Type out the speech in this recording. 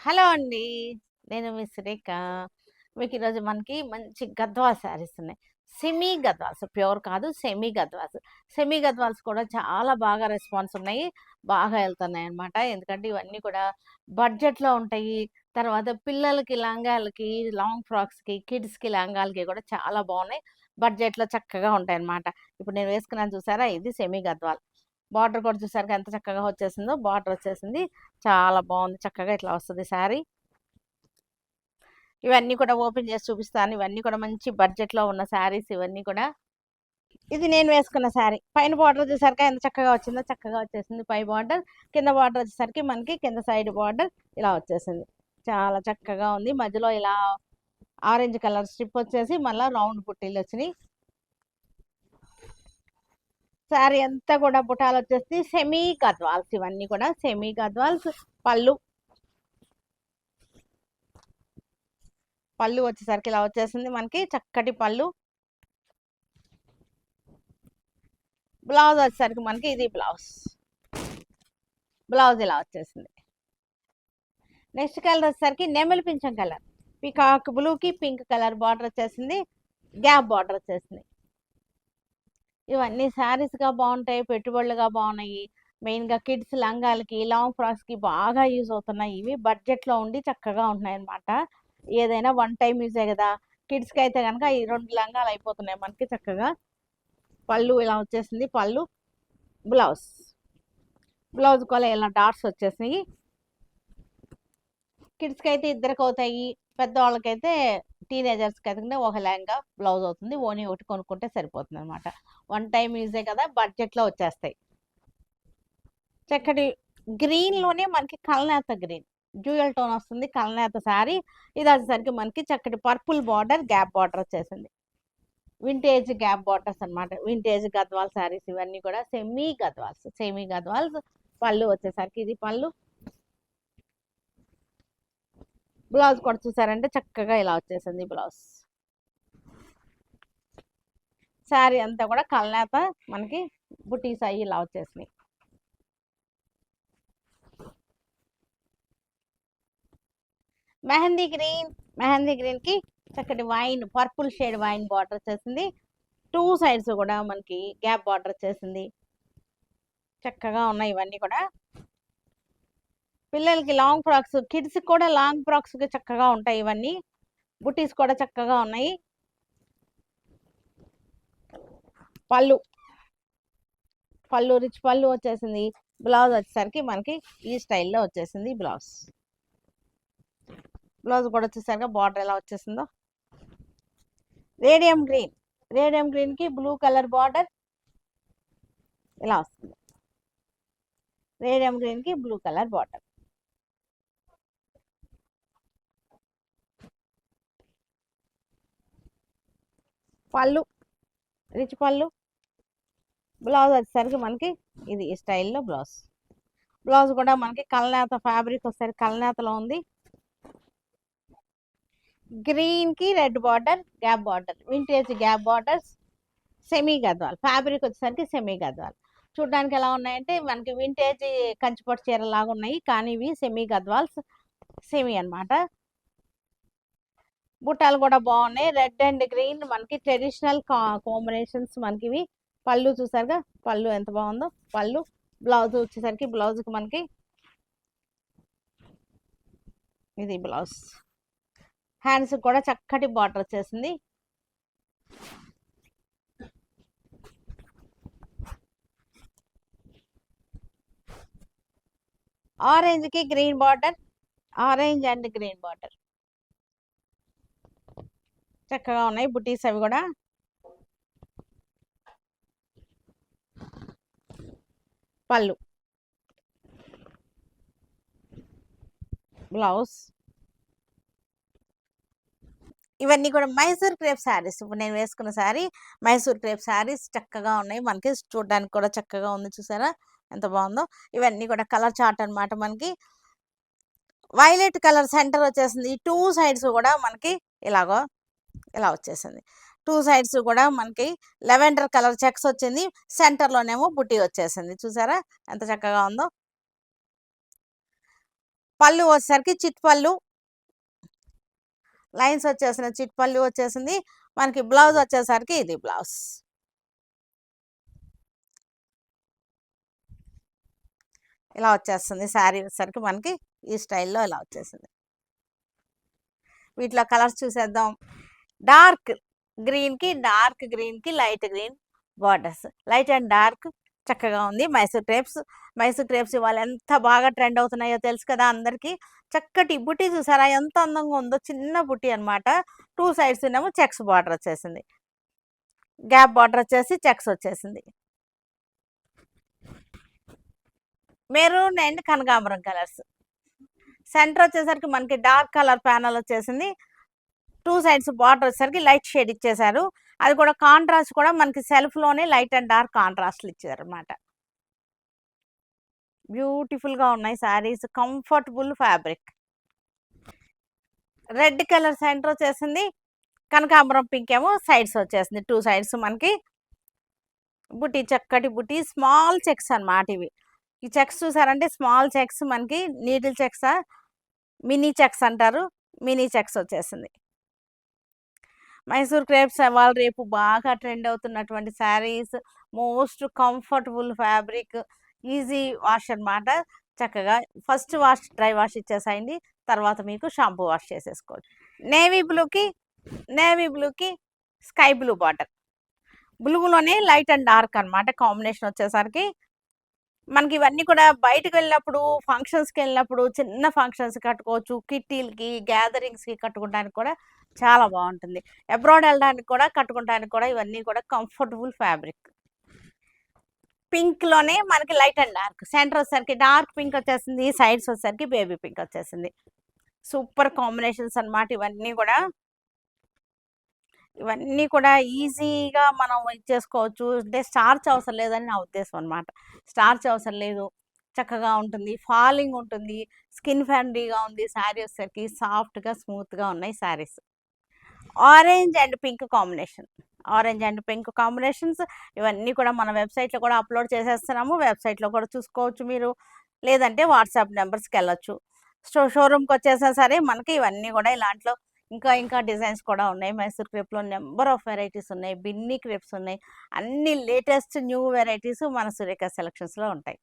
Hello అండి. నేను మీ సురేఖ. మీకు ఈరోజు మనకి మంచి గద్వాల్ శారీస్ ఉన్నాయి. సెమీ గద్వాల్స్, ప్యూర్ కాదు, సెమీ గద్వాల్స్. సెమీ గద్వాల్స్ కూడా చాలా బాగా రెస్పాన్స్ ఉన్నాయి. బాగా ఎళ్తున్నాయన్నమాట. ఎందుకంటే ఇవన్నీ కూడా బడ్జెట్‌లో ఉంటాయి. తర్వాత పిల్లలకి లంగాలకి, లాంగ్ ఫ్రాక్స్‌కి, కిడ్స్‌కి లంగాలకి కూడా చాలా బాగున్నాయి. బడ్జెట్‌లో చక్కగా ఉంటాయన్నమాట. ఇప్పుడు నేను వేసుకున్నాను చూసారా? ఇది సెమీ గద్వాల్. బార్డర్ కూడా చూసారుగా ఎంత చక్కగా వచ్చేసిందో. బార్డర్ వచ్చేసింది. చాలా బాగుంది. చక్కగా ఇట్లా వస్తది శారీ. ఇవన్నీ కూడా ఓపెన్ చేసి చూపిస్తాను. ఇవన్నీ కూడా మంచి బడ్జెట్‌లో ఉన్న శారీస్ ఇవన్నీ కూడా. ఇది నేను వేసుకున్న శారీ. పైన బార్డర్ చూసారుగా ఎంత చక్కగా వచ్చిందో. చక్కగా వచ్చేసింది పై బార్డర్. కింద బార్డర్ వచ్చేసరికి మనకి కింద సైడ్ బార్డర్ ఇలా వచ్చేసింది. చాలా చక్కగా ఉంది. మధ్యలో ఇలా ఆరెంజ్ కలర్ స్ట్రిప్ వచ్చేసి మళ్ళా రౌండ్ బుట్టీలు వచ్చినాయి. శారీ అంతా కూడా బుటాలు వచ్చేసి సెమీ గద్వాల్స్. ఇవన్నీ కూడా సెమీ గద్వాల్స్. పళ్ళు పళ్ళు వచ్చేసరికి ఇలా వచ్చేసింది మనకి చక్కటి పళ్ళు. బ్లౌజ్ వచ్చేసరికి మనకి ఇది బ్లౌజ్. బ్లౌజ్ ఇలా వచ్చేసింది. నెక్స్ట్ కలర్ వచ్చేసరికి నెమలి పింఛం కలర్. పీకాక్ బ్లూకి పింక్ కలర్ బార్డర్ వచ్చేసింది. గ్యాప్ బార్డర్ వచ్చేసింది. ఇవన్నీ శారీస్గా బాగుంటాయి, పెట్టుబడులుగా బాగున్నాయి. మెయిన్గా కిడ్స్ లంగాలకి, లాంగ్ ఫ్రాక్స్కి బాగా యూజ్ అవుతున్నాయి. ఇవి బడ్జెట్లో ఉండి చక్కగా ఉంటున్నాయి అనమాట. ఏదైనా వన్ టైం యూజే కదా. కిడ్స్కి అయితే కనుక ఈ 2 లంగాలు అయిపోతున్నాయి మనకి చక్కగా. పళ్ళు ఇలా వచ్చేసింది. పళ్ళు, బ్లౌజ్. బ్లౌజ్ కూడా ఇలా డాట్స్ వచ్చేసినాయి. కిడ్స్కి అయితే ఇద్దరికి అవుతాయి. పెద్దవాళ్ళకైతే టీనేజర్స్కి అయితే ఒక లెహంగా బ్లౌజ్ అవుతుంది. ఓనీ ఒకటి కొనుక్కుంటే సరిపోతుంది అనమాట. వన్ టైం యూజే కదా, బడ్జెట్లో వచ్చేస్తాయి. చక్కటి గ్రీన్లోనే మనకి కల్నేత గ్రీన్, డ్యూయల్ టోన్ వస్తుంది. కల్నేత శారీ. ఇది వచ్చేసరికి మనకి చక్కటి పర్పుల్ బార్డర్, గ్యాప్ బార్డర్ వచ్చేసింది. వింటేజ్ గ్యాప్ బార్డర్స్ అనమాట. వింటేజ్ గద్వాల్ శారీస్ ఇవన్నీ కూడా సెమీ గద్వాల్స్. సెమీ గద్వాల్స్. పళ్ళు వచ్చేసరికి ఇది పళ్ళు. బ్లౌజ్ కూడా చూసారంటే చక్కగా ఇలా వచ్చేసింది బ్లౌజ్. శారీ అంతా కూడా కల్నేత మనకి బుటీస్ అయ్యి ఇలా వచ్చేసినాయి. మెహందీ గ్రీన్. మెహందీ గ్రీన్ కి చక్కటి wine, purple shade wine border వచ్చేసింది. 2 సైడ్స్ కూడా మనకి గ్యాప్ బార్డర్ వచ్చేసింది. చక్కగా ఉన్నాయి ఇవన్నీ కూడా. పిల్లలకి లాంగ్ ఫ్రాక్స్, కిడ్స్ కూడా లాంగ్ ఫ్రాక్స్ కి చక్కగా ఉంటాయి ఇవన్నీ. బుటీస్ కూడా చక్కగా ఉన్నాయి. పళ్ళు, పళ్ళు రిచ్ పళ్ళు వచ్చేసింది. బ్లౌజ్ వచ్చేసరికి మనకి ఈ స్టైల్లో వచ్చేసింది బ్లౌజ్. బ్లౌజ్ కూడా వచ్చేసరికి బార్డర్ ఎలా వచ్చేసిందో. Radium green. రేడియం గ్రీన్ కి బ్లూ కలర్ బార్డర్ ఇలా వస్తుంది. రేడియం గ్రీన్ కి బ్లూ కలర్ బార్డర్. పళ్ళు, రిచ్ పళ్ళు. బ్లౌజ్ వచ్చేసరికి మనకి ఇది ఈ స్టైల్లో బ్లౌజ్. బ్లౌజ్ కూడా మనకి కల్నేత ఫ్యాబ్రిక్ వచ్చేసరికి కల్నేతలో ఉంది. గ్రీన్ కి red border, gap border, vintage gap borders. Semi Gadwal fabric వచ్చేసరికి సెమీ గద్వాల్. చూడడానికి ఎలా ఉన్నాయంటే మనకి వింటేజ్ కంచిపట్టు చీర లాగా ఉన్నాయి, కానీ ఇవి సెమీ గద్వాల్స్. సెమీ అన్నమాట. బుట్టాలు కూడా బాగున్నాయి. రెడ్ అండ్ గ్రీన్ మనకి ట్రెడిషనల్ కాంబినేషన్స్ మనకి ఇవి. పళ్ళు చూసారుగా, పళ్ళు ఎంత బాగుందో. పళ్ళు. బ్లౌజ్ వచ్చేసరికి బ్లౌజ్కి మనకి ఇది బ్లౌజ్. హ్యాండ్స్ కూడా చక్కటి బార్డర్ వచ్చేసింది. ఆరెంజ్ కి green border, orange and green border. చక్కగా ఉన్నాయి బుటీస్ అవి కూడా. పళ్ళు, బ్లౌజ్. ఇవన్నీ కూడా మైసూర్ క్రేప్ శారీస్. ఇప్పుడు నేను వేసుకున్న శారీ మైసూర్ క్రేప్ శారీస్. చక్కగా ఉన్నాయి మనకి. చూడడానికి కూడా చక్కగా ఉంది. చూసారా ఎంత బాగుందో. ఇవన్నీ కూడా కలర్ చార్ట్ అనమాట. మనకి వైలెట్ కలర్ సెంటర్ వచ్చేసింది. 2 సైడ్స్ కూడా మనకి ఇలాగో ఇలా వచ్చేసింది. 2 సైడ్స్ కూడా మనకి లెవెండర్ కలర్ చెక్స్ వచ్చింది. సెంటర్లోనేమో బుట్టి వచ్చేసింది. చూసారా ఎంత చక్కగా ఉందో. పళ్ళు వచ్చేసరికి చిట్ పళ్ళు లైన్స్ వచ్చేసిన చిట్ పళ్ళు వచ్చేసింది. మనకి బ్లౌజ్ వచ్చేసరికి ఇది బ్లౌజ్. ఇలా వచ్చేస్తుంది శారీ వచ్చేసరికి మనకి ఈ స్టైల్‌లో ఇలా వచ్చేసింది. వీటిలో కలర్స్ చూసేద్దాం. డార్క్ గ్రీన్‌కి light green borders. Light and dark చక్కగా ఉంది. మైసూర్ క్రేప్స్ ఇవాళ ఎంత బాగా ట్రెండ్ అవుతున్నాయో తెలుసు కదా అందరికీ. చక్కటి బుట్టి చూసారా ఎంత అందంగా ఉందో. చిన్న బుట్టి అన్నమాట. 2 సైడ్స్ ఏమో చెక్స్ బార్డర్ వచ్చేసింది. గ్యాప్ బార్డర్ వచ్చేసి చెక్స్ వచ్చేసింది. మెరూన్ అండ్ కనకాంబరం కలర్స్. సెంటర్ వచ్చేసరికి మనకి డార్క్ కలర్ ప్యానల్ వచ్చేసింది. 2 సైడ్స్ బార్డర్ వచ్చేసరికి లైట్ షేడ్ ఇచ్చేసారు. అది కూడా కాంట్రాస్ట్ కూడా మనకి సెల్ఫ్‌లోనే లైట్ అండ్ డార్క్ కాంట్రాస్ట్‌లు ఇచ్చారన్నమాట. బ్యూటిఫుల్‌గా ఉన్నాయి saris. Comfortable fabric. Red colour centre వచ్చేసింది. కనకాంబరం పింక్ ఏమో సైడ్స్ వచ్చేసింది. 2 సైడ్స్ మనకి బుట్టి, చక్కటి బుట్టి, స్మాల్ చెక్స్ అన్నమాట ఇవి. ఈ చెక్స్ చూసారంటే స్మాల్ చెక్స్ మనకి నీడిల్ చెక్సా, మినీ చెక్స్ అంటారు. మినీ చెక్స్ వచ్చేసింది. మైసూర్ క్రేప్స్ ఇవాళ రేపు బాగా ట్రెండ్ అవుతున్నటువంటి saris. Most comfortable fabric. Easy wash అన్నమాట. చక్కగా ఫస్ట్ వాష్ డ్రై వాష్ ఇచ్చేసేయండి. తర్వాత మీకు షాంపూ వాష్ చేసేసుకోవచ్చు. నేవీ బ్లూకి స్కై బ్లూ బార్డర్. బ్లూలోనే లైట్ అండ్ డార్క్ అన్నమాట కాంబినేషన్ వచ్చేసరికి. మనకి ఇవన్నీ కూడా బయటకు వెళ్ళినప్పుడు, ఫంక్షన్స్‌కి వెళ్ళినప్పుడు, చిన్న ఫంక్షన్స్ కట్టుకోవచ్చు. కిట్టీలకి, గ్యాదరింగ్స్‌కి కట్టుకోవడానికి కూడా చాలా బాగుంటుంది. అబ్రాడ్ వెళ్ళడానికి కూడా కట్టుకోవడానికి కూడా ఇవన్నీ కూడా కంఫర్టబుల్ ఫ్యాబ్రిక్. పింక్‌లోనే మనకి లైట్ అండ్ డార్క్. సెంటర్ వచ్చేసరికి డార్క్ పింక్ వచ్చేసింది. సైడ్స్ వచ్చేసరికి బేబీ పింక్ వచ్చేసింది. సూపర్ కాంబినేషన్స్ అన్నమాట ఇవన్నీ కూడా ఈజీగా మనం ఇచ్చేసుకోవచ్చు. అంటే స్టార్చ్ అవసరం లేదని నా ఉద్దేశం అన్నమాట. స్టార్చ్ అవసరం లేదు. చక్కగా ఉంటుంది. ఫాలింగ్ ఉంటుంది. స్కిన్ ఫ్రెండ్లీగా ఉంది. శారీ వచ్చేసరికి సాఫ్ట్‌గా, స్మూత్‌గా ఉన్నాయి saris. Orange and pink combinations ఇవన్నీ కూడా మన వెబ్‌సైట్‌లో కూడా అప్‌లోడ్ చేసేస్తున్నాము. వెబ్‌సైట్‌లో కూడా చూసుకోవచ్చు మీరు. లేదంటే వాట్సాప్ నంబర్స్‌కెళ్ళొచ్చు. షోరూమ్‌కి వచ్చేసినా సరే మనకి ఇవన్నీ కూడా ఇలాంటిలో ఇంకా డిజైన్స్ కూడా ఉన్నాయి. మైసూర్ క్రేప్‌లో నంబర్ ఆఫ్ వెరైటీస్ ఉన్నాయి. బిన్నీ క్రేప్స్ ఉన్నాయి. అన్ని లేటెస్ట్ న్యూ వెరైటీస్ మన సురేఖ సెలక్షన్స్‌లో ఉంటాయి.